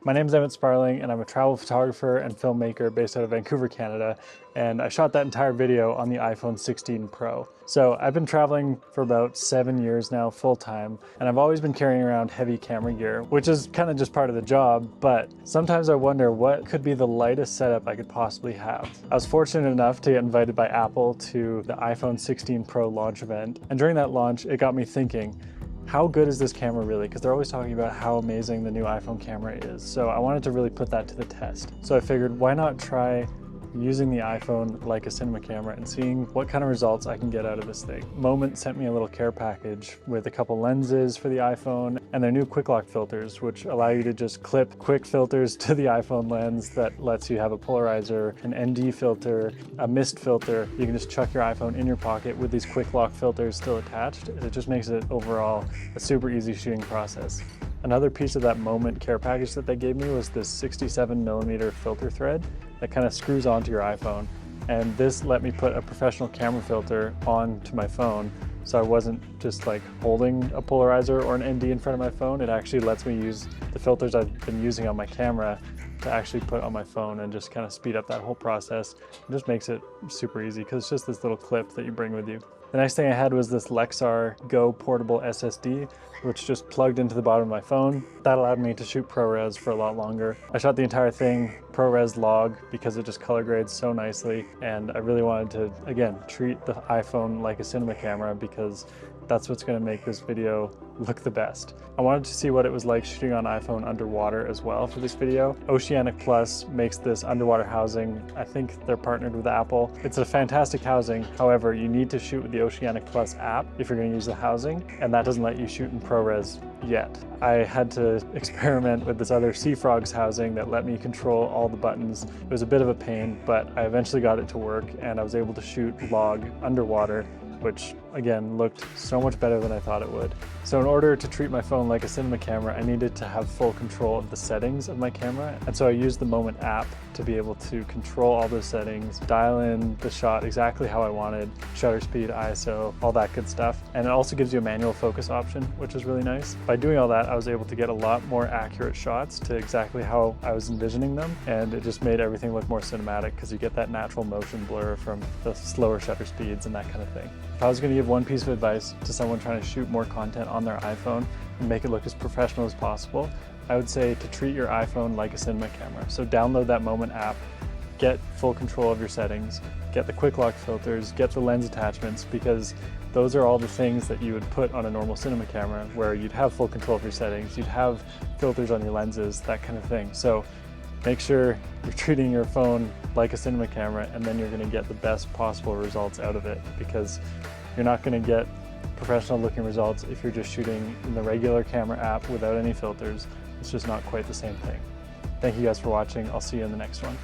My name is Emmett Sparling and I'm a travel photographer and filmmaker based out of Vancouver, Canada, and I shot that entire video on the iPhone 16 Pro. So I've been traveling for about 7 years now full time, and I've always been carrying around heavy camera gear, which is kind of just part of the job, but sometimes I wonder what could be the lightest setup I could possibly have. I was fortunate enough to get invited by Apple to the iPhone 16 Pro launch event, and during that launch it got me thinking, how good is this camera really? Because they're always talking about how amazing the new iPhone camera is. So I wanted to really put that to the test. So I figured, why not try using the iPhone like a cinema camera and seeing what kind of results I can get out of this thing. Moment sent me a little care package with a couple lenses for the iPhone and their new quick lock filters, which allow you to just clip quick filters to the iPhone lens that lets you have a polarizer, an ND filter, a mist filter. You can just chuck your iPhone in your pocket with these quick lock filters still attached. It just makes it overall a super easy shooting process. Another piece of that Moment care package that they gave me was this 67mm filter thread that kind of screws onto your iPhone. And this let me put a professional camera filter onto my phone, so I wasn't just like holding a polarizer or an ND in front of my phone. It actually lets me use the filters I've been using on my camera to actually put on my phone and just kind of speed up that whole process. It just makes it super easy because it's just this little clip that you bring with you. The next thing I had was this Lexar Go portable SSD, which just plugged into the bottom of my phone. That allowed me to shoot ProRes for a lot longer. I shot the entire thing ProRes log because it just color grades so nicely, and I really wanted to, again, treat the iPhone like a cinema camera because that's what's going to make this video look the best. I wanted to see what it was like shooting on iPhone underwater as well for this video. Oceanic Plus makes this underwater housing. I think they're partnered with Apple. It's a fantastic housing. However, you need to shoot with the Oceanic Plus app if you're going to use the housing, and that doesn't let you shoot in ProRes yet. I had to experiment with this other Sea Frogs housing that let me control all the buttons. It was a bit of a pain, but I eventually got it to work and I was able to shoot log underwater, which again looked so much better than I thought it would. So in order to treat my phone like a cinema camera, I needed to have full control of the settings of my camera. And so I used the Moment app to be able to control all those settings, dial in the shot exactly how I wanted, shutter speed, ISO, all that good stuff. And it also gives you a manual focus option, which is really nice. By doing all that, I was able to get a lot more accurate shots to exactly how I was envisioning them. And it just made everything look more cinematic because you get that natural motion blur from the slower shutter speeds and that kind of thing. If I was going to give one piece of advice to someone trying to shoot more content on their iPhone and make it look as professional as possible, I would say to treat your iPhone like a cinema camera. So download that Moment app, get full control of your settings, get the quick lock filters, get the lens attachments, because those are all the things that you would put on a normal cinema camera where you'd have full control of your settings, you'd have filters on your lenses, that kind of thing. So make sure you're treating your phone like a cinema camera, and then you're going to get the best possible results out of it, because you're not going to get professional looking results if you're just shooting in the regular camera app without any filters. It's just not quite the same thing. Thank you guys for watching. I'll see you in the next one.